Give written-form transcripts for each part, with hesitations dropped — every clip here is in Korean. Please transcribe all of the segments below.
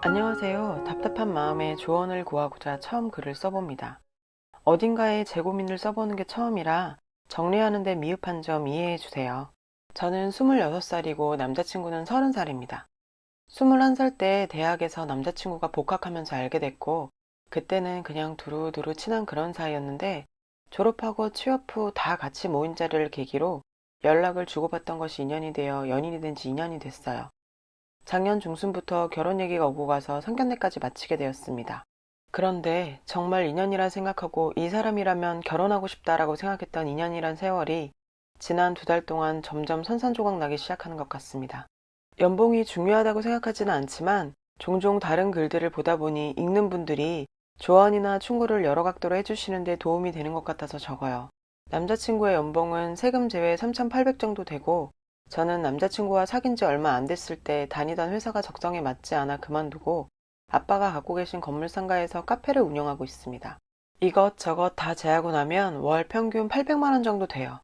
안녕하세요. 답답한 마음에 조언을 구하고자 처음 글을 써봅니다. 어딘가에 제 고민을 써보는 게 처음이라 정리하는 데 미흡한 점 이해해 주세요. 저는 26살이고 남자친구는 30살입니다. 21살 때 대학에서 남자친구가 복학하면서 알게 됐고, 그때는 그냥 두루두루 친한 그런 사이였는데, 졸업하고 취업 후 다 같이 모인 자리를 계기로 연락을 주고받던 것이 인연이 되어 연인이 된 지 2년이 됐어요. 작년 중순부터 결혼 얘기가 오고 가서 상견례까지 마치게 되었습니다. 그런데 정말 인연이라 생각하고 이 사람이라면 결혼하고 싶다라고 생각했던 인연이란 세월이 지난 2달 동안 점점 선산조각 나기 시작하는 것 같습니다. 연봉이 중요하다고 생각하지는 않지만 종종 다른 글들을 보다 보니 읽는 분들이 조언이나 충고를 여러 각도로 해주시는 데 도움이 되는 것 같아서 적어요. 남자친구의 연봉은 세금 제외 3,800 정도 되고, 저는 남자친구와 사귄 지 얼마 안 됐을 때 다니던 회사가 적성에 맞지 않아 그만두고 아빠가 갖고 계신 건물 상가에서 카페를 운영하고 있습니다. 이것저것 다 제하고 나면 월 평균 800만 원 정도 돼요.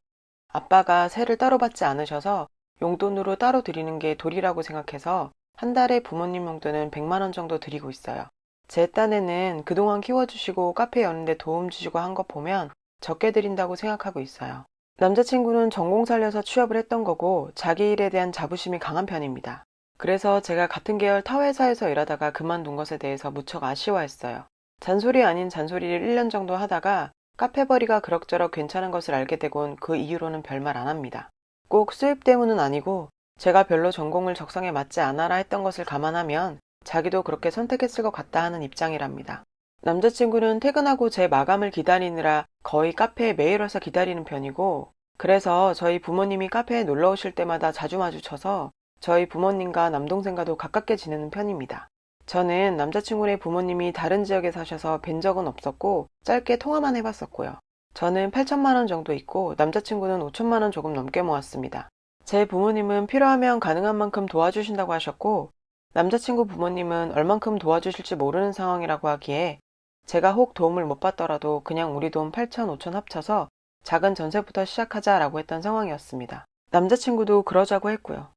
아빠가 세를 따로 받지 않으셔서 용돈으로 따로 드리는 게 도리라고 생각해서 한 달에 부모님 용돈은 100만 원 정도 드리고 있어요. 제 딴에는 그동안 키워주시고 카페 여는데 도움 주시고 한 거 보면 적게 드린다고 생각하고 있어요. 남자친구는 전공 살려서 취업을 했던 거고 자기 일에 대한 자부심이 강한 편입니다. 그래서 제가 같은 계열 타 회사에서 일하다가 그만둔 것에 대해서 무척 아쉬워했어요. 잔소리 아닌 잔소리를 1년 정도 하다가 카페벌이가 그럭저럭 괜찮은 것을 알게 되곤 그 이후로는 별말 안 합니다. 꼭 수입 때문은 아니고 제가 별로 전공을 적성에 맞지 않아라 했던 것을 감안하면 자기도 그렇게 선택했을 것 같다 하는 입장이랍니다. 남자친구는 퇴근하고 제 마감을 기다리느라 거의 카페에 매일 와서 기다리는 편이고, 그래서 저희 부모님이 카페에 놀러 오실 때마다 자주 마주쳐서 저희 부모님과 남동생과도 가깝게 지내는 편입니다. 저는 남자친구네 부모님이 다른 지역에 사셔서 뵌 적은 없었고 짧게 통화만 해봤었고요. 저는 8천만 원 정도 있고 남자친구는 5천만 원 조금 넘게 모았습니다. 제 부모님은 필요하면 가능한 만큼 도와주신다고 하셨고, 남자친구 부모님은 얼만큼 도와주실지 모르는 상황이라고 하기에 제가 혹 도움을 못 받더라도 그냥 우리 돈 8천, 5천 합쳐서 작은 전세부터 시작하자라고 했던 상황이었습니다. 남자친구도 그러자고 했고요.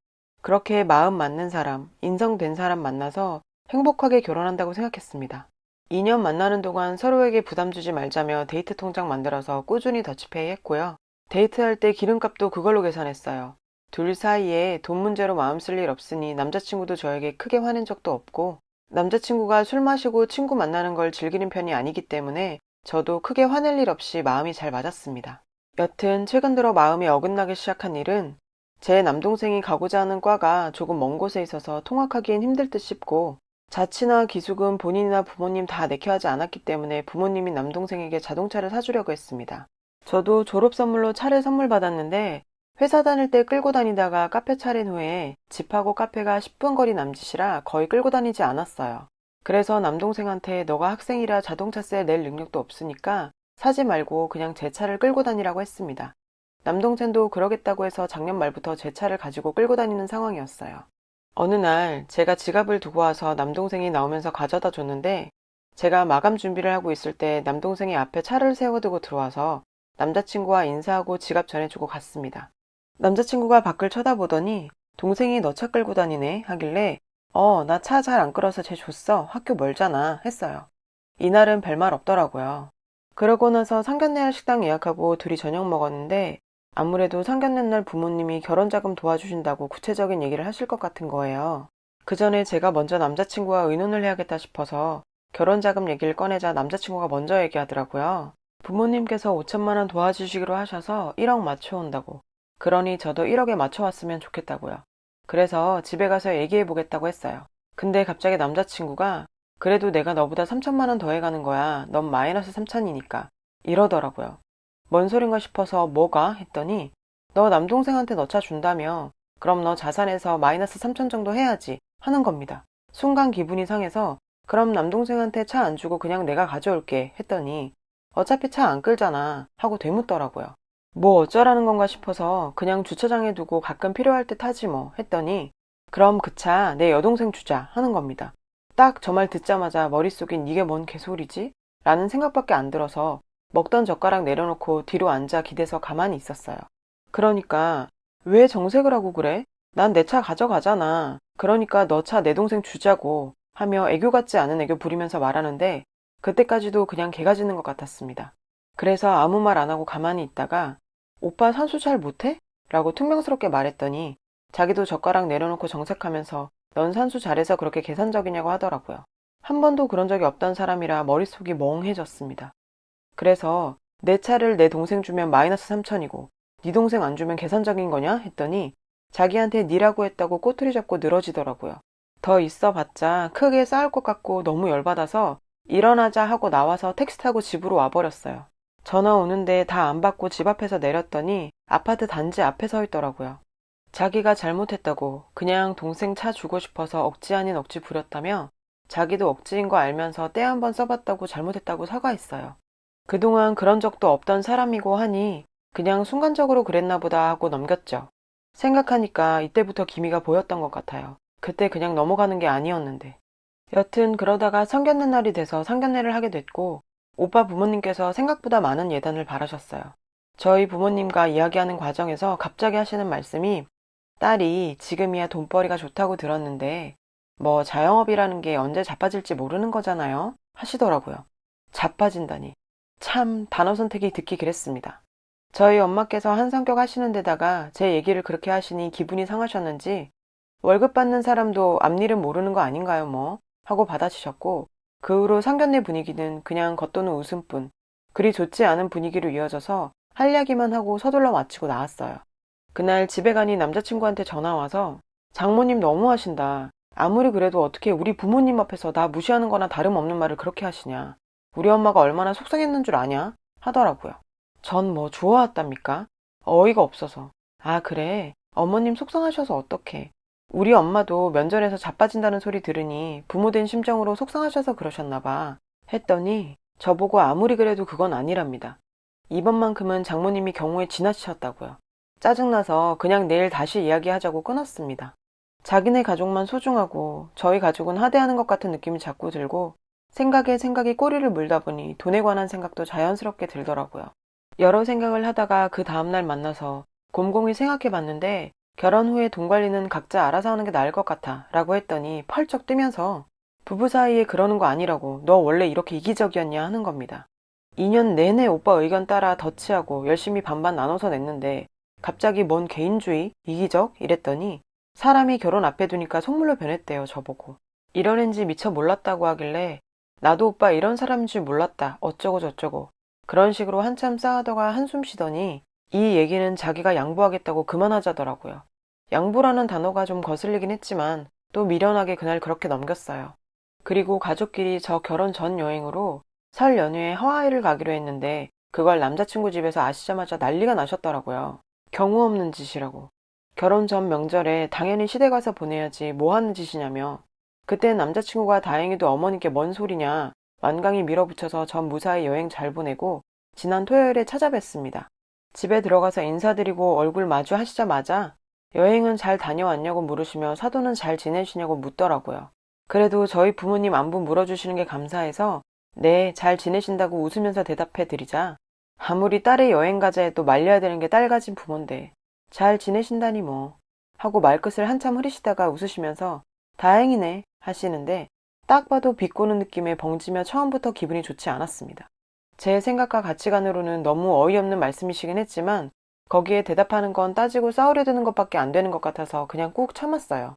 그렇게 마음 맞는 사람, 인성된 사람 만나서 행복하게 결혼한다고 생각했습니다. 2년 만나는 동안 서로에게 부담 주지 말자며 데이트 통장 만들어서 꾸준히 더치페이 했고요. 데이트할 때 기름값도 그걸로 계산했어요. 둘 사이에 돈 문제로 마음 쓸 일 없으니 남자친구도 저에게 크게 화낸 적도 없고, 남자친구가 술 마시고 친구 만나는 걸 즐기는 편이 아니기 때문에 저도 크게 화낼 일 없이 마음이 잘 맞았습니다. 여튼 최근 들어 마음이 어긋나기 시작한 일은 제 남동생이 가고자 하는 과가 조금 먼 곳에 있어서 통학하기엔 힘들 듯 싶고, 자취나 기숙은 본인이나 부모님 다 내켜 하지 않았기 때문에 부모님이 남동생에게 자동차를 사주려고 했습니다. 저도 졸업 선물로 차를 선물 받았는데 회사 다닐 때 끌고 다니다가 카페 차린 후에 집하고 카페가 10분 거리 남짓이라 거의 끌고 다니지 않았어요. 그래서 남동생한테 너가 학생이라 자동차세 낼 능력도 없으니까 사지 말고 그냥 제 차를 끌고 다니라고 했습니다. 남동생도 그러겠다고 해서 작년 말부터 제 차를 가지고 끌고 다니는 상황이었어요. 어느 날 제가 지갑을 두고 와서 남동생이 나오면서 가져다 줬는데, 제가 마감 준비를 하고 있을 때 남동생이 앞에 차를 세워두고 들어와서 남자친구와 인사하고 지갑 전해주고 갔습니다. 남자친구가 밖을 쳐다보더니 동생이 너 차 끌고 다니네 하길래 나 차 잘 안 끌어서 쟤 줬어. 학교 멀잖아 했어요. 이날은 별말 없더라고요. 그러고 나서 상견례 할 식당 예약하고 둘이 저녁 먹었는데 아무래도 상견례 날 부모님이 결혼자금 도와주신다고 구체적인 얘기를 하실 것 같은 거예요. 그 전에 제가 먼저 남자친구와 의논을 해야겠다 싶어서 결혼자금 얘기를 꺼내자 남자친구가 먼저 얘기하더라고요. 부모님께서 5천만 원 도와주시기로 하셔서 1억 맞춰온다고. 그러니 저도 1억에 맞춰왔으면 좋겠다고요. 그래서 집에 가서 얘기해보겠다고 했어요. 근데 갑자기 남자친구가 그래도 내가 너보다 3천만 원 더해가는 거야. 넌 마이너스 3천이니까. 이러더라고요. 뭔 소린가 싶어서 뭐가? 했더니 너 남동생한테 너 차 준다며. 그럼 너 자산에서 마이너스 3천 정도 해야지 하는 겁니다. 순간 기분이 상해서 그럼 남동생한테 차 안 주고 그냥 내가 가져올게 했더니 어차피 차 안 끌잖아 하고 되묻더라고요. 뭐 어쩌라는 건가 싶어서 그냥 주차장에 두고 가끔 필요할 때 타지 뭐 했더니 그럼 그 차 내 여동생 주자 하는 겁니다. 딱 저 말 듣자마자 머릿속엔 이게 뭔 개소리지? 라는 생각밖에 안 들어서 먹던 젓가락 내려놓고 뒤로 앉아 기대서 가만히 있었어요. 그러니까 왜 정색을 하고 그래? 난 내 차 가져가잖아. 그러니까 너 차 내 동생 주자고 하며 애교 같지 않은 애교 부리면서 말하는데 그때까지도 그냥 개가 짖는 것 같았습니다. 그래서 아무 말 안 하고 가만히 있다가 오빠 산수 잘 못해? 라고 퉁명스럽게 말했더니 자기도 젓가락 내려놓고 정색하면서 넌 산수 잘해서 그렇게 계산적이냐고 하더라고요. 한 번도 그런 적이 없던 사람이라 머릿속이 멍해졌습니다. 그래서 내 차를 내 동생 주면 마이너스 3천이고 네 동생 안 주면 계산적인 거냐? 했더니 자기한테 니라고 했다고 꼬투리 잡고 늘어지더라고요. 더 있어봤자 크게 싸울 것 같고 너무 열받아서 일어나자 하고 나와서 택시 타고 집으로 와버렸어요. 전화 오는데 다 안 받고 집 앞에서 내렸더니 아파트 단지 앞에 서 있더라고요. 자기가 잘못했다고 그냥 동생 차 주고 싶어서 억지 아닌 억지 부렸다며 자기도 억지인 거 알면서 때 한 번 써봤다고 잘못했다고 사과했어요. 그동안 그런 적도 없던 사람이고 하니 그냥 순간적으로 그랬나 보다 하고 넘겼죠. 생각하니까 이때부터 기미가 보였던 것 같아요. 그때 그냥 넘어가는 게 아니었는데. 여튼 그러다가 상견례 날이 돼서 상견례를 하게 됐고 오빠 부모님께서 생각보다 많은 예단을 바라셨어요. 저희 부모님과 이야기하는 과정에서 갑자기 하시는 말씀이 딸이 지금이야 돈벌이가 좋다고 들었는데 뭐 자영업이라는 게 언제 자빠질지 모르는 거잖아요 하시더라고요. 자빠진다니. 참 단어 선택이 듣기 그랬습니다. 저희 엄마께서 한 성격 하시는 데다가 제 얘기를 그렇게 하시니 기분이 상하셨는지 월급 받는 사람도 앞일은 모르는 거 아닌가요 뭐 하고 받아주셨고 그 후로 상견례 분위기는 그냥 겉도는 웃음뿐 그리 좋지 않은 분위기로 이어져서 할 이야기만 하고 서둘러 마치고 나왔어요. 그날 집에 가니 남자친구한테 전화 와서 장모님 너무하신다. 아무리 그래도 어떻게 우리 부모님 앞에서 나 무시하는 거나 다름없는 말을 그렇게 하시냐. 우리 엄마가 얼마나 속상했는 줄 아냐? 하더라고요. 전 뭐 좋아왔답니까? 어이가 없어서. 아 그래? 어머님 속상하셔서 어떡해. 우리 엄마도 면전에서 자빠진다는 소리 들으니 부모된 심정으로 속상하셔서 그러셨나 봐. 했더니 저보고 아무리 그래도 그건 아니랍니다. 이번만큼은 장모님이 경우에 지나치셨다고요. 짜증나서 그냥 내일 다시 이야기하자고 끊었습니다. 자기네 가족만 소중하고 저희 가족은 하대하는 것 같은 느낌이 자꾸 들고 생각에 생각이 꼬리를 물다 보니 돈에 관한 생각도 자연스럽게 들더라고요. 여러 생각을 하다가 그 다음날 만나서 곰곰이 생각해 봤는데 결혼 후에 돈 관리는 각자 알아서 하는 게 나을 것 같아 라고 했더니 펄쩍 뜨면서 부부 사이에 그러는 거 아니라고 너 원래 이렇게 이기적이었냐 하는 겁니다. 2년 내내 오빠 의견 따라 더치하고 열심히 반반 나눠서 냈는데 갑자기 뭔 개인주의? 이기적? 이랬더니 사람이 결혼 앞에 두니까 속물로 변했대요 저보고. 이런 앤지 미처 몰랐다고 하길래 나도 오빠 이런 사람인 줄 몰랐다 어쩌고 저쩌고 그런 식으로 한참 싸우다가 한숨 쉬더니 이 얘기는 자기가 양보하겠다고 그만하자더라고요. 양보라는 단어가 좀 거슬리긴 했지만 또 미련하게 그날 그렇게 넘겼어요. 그리고 가족끼리 저 결혼 전 여행으로 설 연휴에 하와이를 가기로 했는데 그걸 남자친구 집에서 아시자마자 난리가 나셨더라고요. 경우 없는 짓이라고. 결혼 전 명절에 당연히 시댁 가서 보내야지 뭐 하는 짓이냐며. 그때 남자친구가 다행히도 어머니께 뭔 소리냐 완강히 밀어붙여서 전 무사히 여행 잘 보내고 지난 토요일에 찾아뵀습니다. 집에 들어가서 인사드리고 얼굴 마주 하시자마자 여행은 잘 다녀왔냐고 물으시며 사도는 잘 지내시냐고 묻더라고요. 그래도 저희 부모님 안부 물어주시는 게 감사해서 네, 잘 지내신다고 웃으면서 대답해 드리자 아무리 딸의 여행 가자 해도 말려야 되는 게 딸 가진 부모인데 잘 지내신다니 뭐 하고 말끝을 한참 흐리시다가 웃으시면서 다행이네 하시는데 딱 봐도 비꼬는 느낌에 벙지며 처음부터 기분이 좋지 않았습니다. 제 생각과 가치관으로는 너무 어이없는 말씀이시긴 했지만 거기에 대답하는 건 따지고 싸우려 드는 것밖에 안 되는 것 같아서 그냥 꾹 참았어요.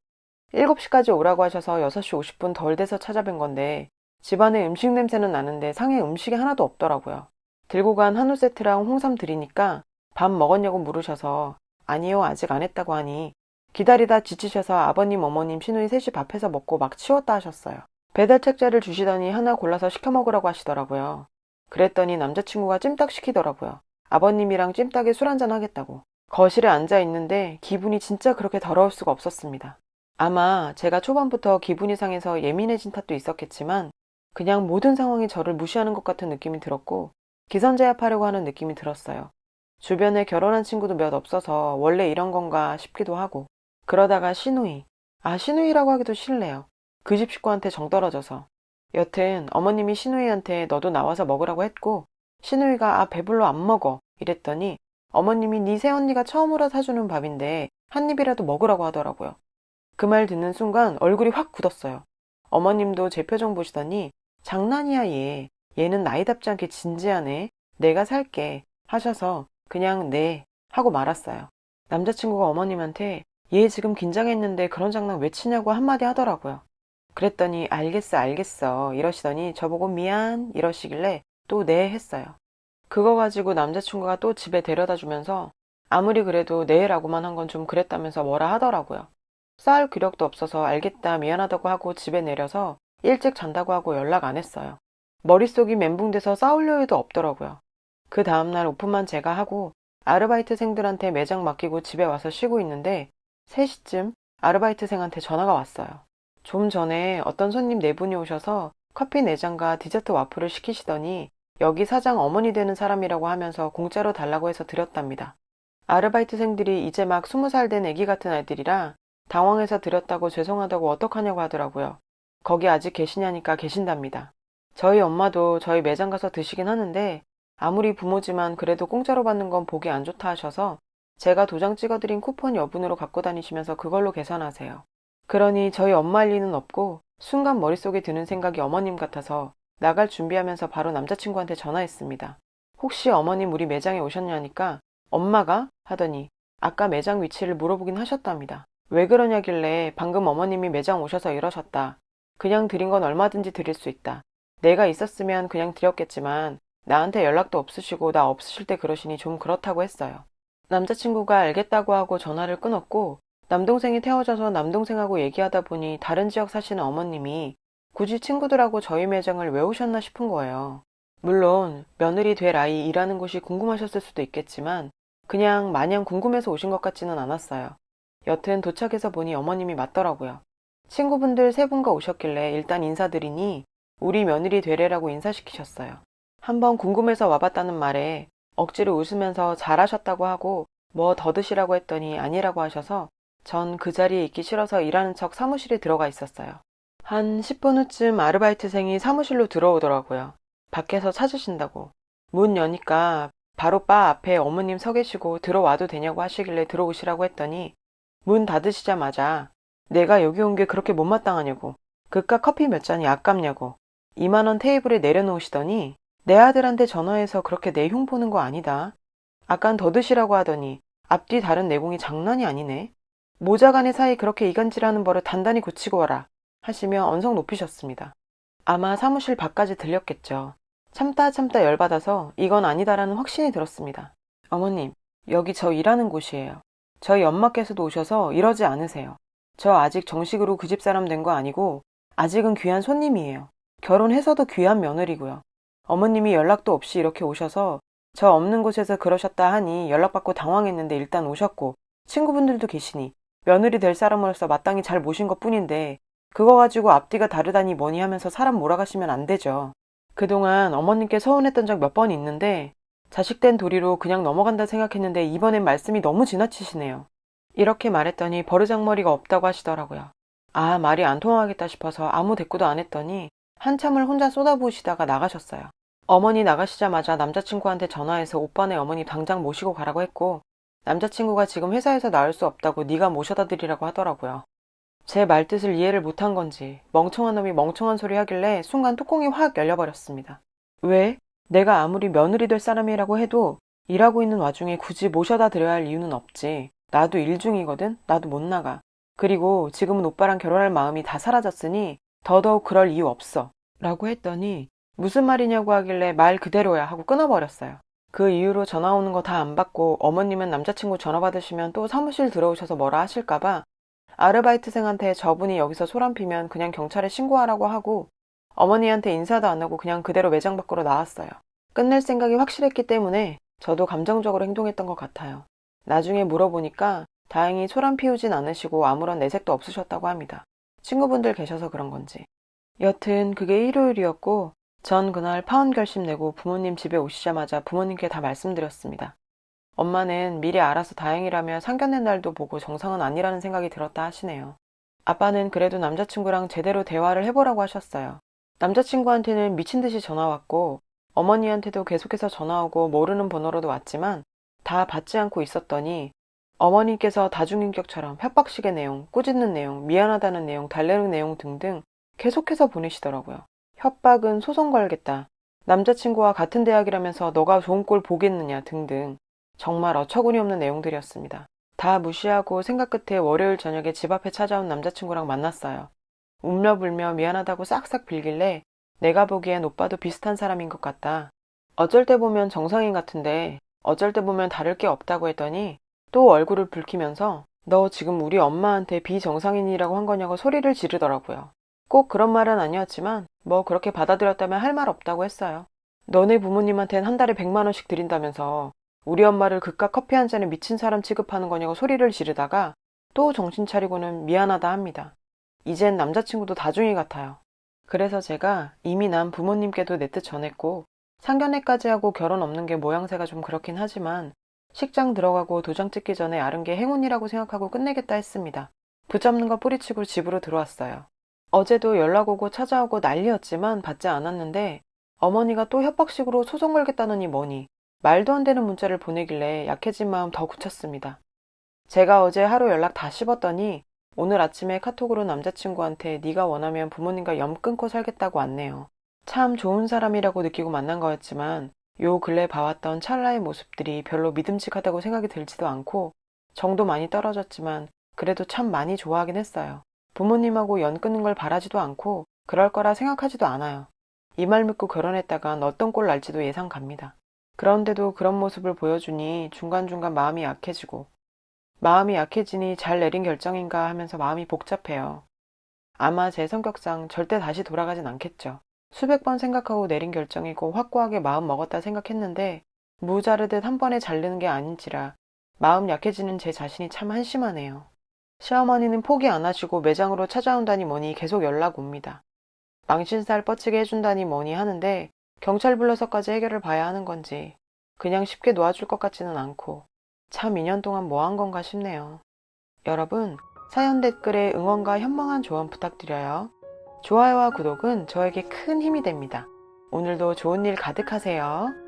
7시까지 오라고 하셔서 6시 50분 덜 돼서 찾아뵌 건데 집안에 음식 냄새는 나는데 상에 음식이 하나도 없더라고요. 들고 간 한우 세트랑 홍삼 드리니까 밥 먹었냐고 물으셔서 아니요 아직 안 했다고 하니 기다리다 지치셔서 아버님 어머님 시누이 셋이 밥해서 먹고 막 치웠다 하셨어요. 배달 책자를 주시더니 하나 골라서 시켜 먹으라고 하시더라고요. 그랬더니 남자친구가 찜닭 시키더라고요. 아버님이랑 찜닭에 술 한잔 하겠다고. 거실에 앉아 있는데 기분이 진짜 그렇게 더러울 수가 없었습니다. 아마 제가 초반부터 기분이 상해서 예민해진 탓도 있었겠지만 그냥 모든 상황이 저를 무시하는 것 같은 느낌이 들었고 기선제압하려고 하는 느낌이 들었어요. 주변에 결혼한 친구도 몇 없어서 원래 이런 건가 싶기도 하고 그러다가 시누이. 시누이라고 하기도 싫네요. 그 집 식구한테 정 떨어져서. 여튼 어머님이 시누이한테 너도 나와서 먹으라고 했고 시누이가 배불러 안 먹어 이랬더니 어머님이 네 새언니가 처음으로 사주는 밥인데 한 입이라도 먹으라고 하더라고요. 그 말 듣는 순간 얼굴이 확 굳었어요. 어머님도 제 표정 보시더니 장난이야 얘. 얘는 나이답지 않게 진지하네. 내가 살게 하셔서 그냥 네 하고 말았어요. 남자친구가 어머님한테 얘 지금 긴장했는데 그런 장난 왜 치냐고 한마디 하더라고요. 그랬더니 알겠어 알겠어 이러시더니 저보고 미안 이러시길래 또 네 했어요. 그거 가지고 남자친구가 또 집에 데려다 주면서 아무리 그래도 네라고만 한 건 좀 그랬다면서 뭐라 하더라고요. 싸울 기력도 없어서 알겠다 미안하다고 하고 집에 내려서 일찍 잔다고 하고 연락 안 했어요. 머릿속이 멘붕돼서 싸울 여유도 없더라고요. 그 다음날 오픈만 제가 하고 아르바이트생들한테 매장 맡기고 집에 와서 쉬고 있는데 3시쯤 아르바이트생한테 전화가 왔어요. 좀 전에 어떤 손님 4분이 오셔서 커피 4잔과 디저트 와플을 시키시더니 여기 사장 어머니 되는 사람이라고 하면서 공짜로 달라고 해서 드렸답니다. 아르바이트생들이 이제 막 20살 된 애기 같은 아이들이라 당황해서 드렸다고 죄송하다고 어떡하냐고 하더라고요. 거기 아직 계시냐니까 계신답니다. 저희 엄마도 저희 매장 가서 드시긴 하는데 아무리 부모지만 그래도 공짜로 받는 건 보기 안 좋다 하셔서 제가 도장 찍어드린 쿠폰 여분으로 갖고 다니시면서 그걸로 계산하세요. 그러니 저희 엄마 할 리는 없고 순간 머릿속에 드는 생각이 어머님 같아서 나갈 준비하면서 바로 남자친구한테 전화했습니다. 혹시 어머님 우리 매장에 오셨냐니까 엄마가 하더니 아까 매장 위치를 물어보긴 하셨답니다. 왜 그러냐길래 방금 어머님이 매장 오셔서 이러셨다. 그냥 드린 건 얼마든지 드릴 수 있다. 내가 있었으면 그냥 드렸겠지만 나한테 연락도 없으시고 나 없으실 때 그러시니 좀 그렇다고 했어요. 남자친구가 알겠다고 하고 전화를 끊었고 남동생이 태워져서 남동생하고 얘기하다 보니 다른 지역 사시는 어머님이 굳이 친구들하고 저희 매장을 왜 오셨나 싶은 거예요. 물론 며느리 될 아이 일하는 곳이 궁금하셨을 수도 있겠지만 그냥 마냥 궁금해서 오신 것 같지는 않았어요. 여튼 도착해서 보니 어머님이 맞더라고요. 친구분들 3분과 오셨길래 일단 인사드리니 우리 며느리 되래라고 인사시키셨어요. 한번 궁금해서 와봤다는 말에 억지로 웃으면서 잘하셨다고 하고 뭐 더 드시라고 했더니 아니라고 하셔서 전 그 자리에 있기 싫어서 일하는 척 사무실에 들어가 있었어요. 한 10분 후쯤 아르바이트생이 사무실로 들어오더라고요. 밖에서 찾으신다고. 문 여니까 바로 바 앞에 어머님 서 계시고 들어와도 되냐고 하시길래 들어오시라고 했더니 문 닫으시자마자 내가 여기 온 게 그렇게 못마땅하냐고 그깟 커피 몇 잔이 아깝냐고 2만 원 테이블에 내려놓으시더니 내 아들한테 전화해서 그렇게 내 흉 보는 거 아니다. 아깐 더 드시라고 하더니 앞뒤 다른 내공이 장난이 아니네. 모자간의 사이 그렇게 이간질하는 버릇 단단히 고치고 와라 하시며 언성 높이셨습니다. 아마 사무실 밖까지 들렸겠죠. 참다 열받아서 이건 아니다라는 확신이 들었습니다. 어머님, 여기 저 일하는 곳이에요. 저희 엄마께서도 오셔서 이러지 않으세요. 저 아직 정식으로 그 집 사람 된 거 아니고 아직은 귀한 손님이에요. 결혼해서도 귀한 며느리고요. 어머님이 연락도 없이 이렇게 오셔서 저 없는 곳에서 그러셨다 하니 연락받고 당황했는데 일단 오셨고 친구분들도 계시니 며느리 될 사람으로서 마땅히 잘 모신 것 뿐인데 그거 가지고 앞뒤가 다르다니 뭐니 하면서 사람 몰아가시면 안 되죠. 그동안 어머님께 서운했던 적 몇 번 있는데 자식된 도리로 그냥 넘어간다 생각했는데 이번엔 말씀이 너무 지나치시네요. 이렇게 말했더니 버르장머리가 없다고 하시더라고요. 아, 말이 안 통하겠다 싶어서 아무 대꾸도 안 했더니 한참을 혼자 쏟아부으시다가 나가셨어요. 어머니 나가시자마자 남자친구한테 전화해서 오빠네 어머니 당장 모시고 가라고 했고 남자친구가 지금 회사에서 나올 수 없다고 네가 모셔다 드리라고 하더라고요. 제 말뜻을 이해를 못한 건지 멍청한 놈이 멍청한 소리 하길래 순간 뚜껑이 확 열려버렸습니다. 왜? 내가 아무리 며느리 될 사람이라고 해도 일하고 있는 와중에 굳이 모셔다 드려야 할 이유는 없지. 나도 일 중이거든. 나도 못 나가. 그리고 지금은 오빠랑 결혼할 마음이 다 사라졌으니 더더욱 그럴 이유 없어. 라고 했더니 무슨 말이냐고 하길래 말 그대로야 하고 끊어버렸어요. 그 이후로 전화 오는 거 다 안 받고 어머님은 남자친구 전화 받으시면 또 사무실 들어오셔서 뭐라 하실까봐 아르바이트생한테 저분이 여기서 소란 피면 그냥 경찰에 신고하라고 하고 어머니한테 인사도 안 하고 그냥 그대로 매장 밖으로 나왔어요. 끝낼 생각이 확실했기 때문에 저도 감정적으로 행동했던 것 같아요. 나중에 물어보니까 다행히 소란 피우진 않으시고 아무런 내색도 없으셨다고 합니다. 친구분들 계셔서 그런 건지. 여튼 그게 일요일이었고 전 그날 파혼 결심 내고 부모님 집에 오시자마자 부모님께 다 말씀드렸습니다. 엄마는 미리 알아서 다행이라며 상견례 날도 보고 정상은 아니라는 생각이 들었다 하시네요. 아빠는 그래도 남자친구랑 제대로 대화를 해보라고 하셨어요. 남자친구한테는 미친 듯이 전화 왔고 어머니한테도 계속해서 전화 오고 모르는 번호로도 왔지만 다 받지 않고 있었더니 어머님께서 다중인격처럼 협박식의 내용, 꾸짖는 내용, 미안하다는 내용, 달래는 내용 등등 계속해서 보내시더라고요. 협박은 소송 걸겠다. 남자친구와 같은 대학이라면서 너가 좋은 꼴 보겠느냐 등등. 정말 어처구니 없는 내용들이었습니다. 다 무시하고 생각 끝에 월요일 저녁에 집 앞에 찾아온 남자친구랑 만났어요. 울며불며 미안하다고 싹싹 빌길래 내가 보기엔 오빠도 비슷한 사람인 것 같다. 어쩔 때 보면 정상인 같은데 어쩔 때 보면 다를 게 없다고 했더니 또 얼굴을 붉히면서 너 지금 우리 엄마한테 비정상인이라고 한 거냐고 소리를 지르더라고요. 꼭 그런 말은 아니었지만 뭐 그렇게 받아들였다면 할 말 없다고 했어요. 너네 부모님한텐 한 달에 100만 원씩 드린다면서 우리 엄마를 그깟 커피 한 잔에 미친 사람 취급하는 거냐고 소리를 지르다가 또 정신 차리고는 미안하다 합니다. 이젠 남자친구도 다중이 같아요. 그래서 제가 이미 난 부모님께도 내 뜻 전했고 상견례까지 하고 결혼 없는 게 모양새가 좀 그렇긴 하지만 식장 들어가고 도장 찍기 전에 아른 게 행운이라고 생각하고 끝내겠다 했습니다. 붙잡는 거 뿌리치고 집으로 들어왔어요. 어제도 연락 오고 찾아오고 난리였지만 받지 않았는데 어머니가 또 협박식으로 소송 걸겠다느니 뭐니 말도 안 되는 문자를 보내길래 약해진 마음 더 굳혔습니다. 제가 어제 하루 연락 다 씹었더니 오늘 아침에 카톡으로 남자친구한테 네가 원하면 부모님과 연 끊고 살겠다고 왔네요. 참 좋은 사람이라고 느끼고 만난 거였지만 요 근래 봐왔던 찰나의 모습들이 별로 믿음직하다고 생각이 들지도 않고 정도 많이 떨어졌지만 그래도 참 많이 좋아하긴 했어요. 부모님하고 연 끊는 걸 바라지도 않고 그럴 거라 생각하지도 않아요. 이 말 믿고 결혼했다간 어떤 꼴 날지도 예상 갑니다. 그런데도 그런 모습을 보여주니 중간중간 마음이 약해지고 마음이 약해지니 잘 내린 결정인가 하면서 마음이 복잡해요. 아마 제 성격상 절대 다시 돌아가진 않겠죠. 수백 번 생각하고 내린 결정이고 확고하게 마음 먹었다 생각했는데 무자르듯 한 번에 자르는 게 아닌지라 마음 약해지는 제 자신이 참 한심하네요. 시어머니는 포기 안 하시고 매장으로 찾아온다니 뭐니 계속 연락 옵니다. 망신살 뻗치게 해준다니 뭐니 하는데 경찰 불러서까지 해결을 봐야 하는 건지 그냥 쉽게 놓아줄 것 같지는 않고 참 2년 동안 뭐 한 건가 싶네요. 여러분, 사연 댓글에 응원과 현명한 조언 부탁드려요. 좋아요와 구독은 저에게 큰 힘이 됩니다. 오늘도 좋은 일 가득하세요.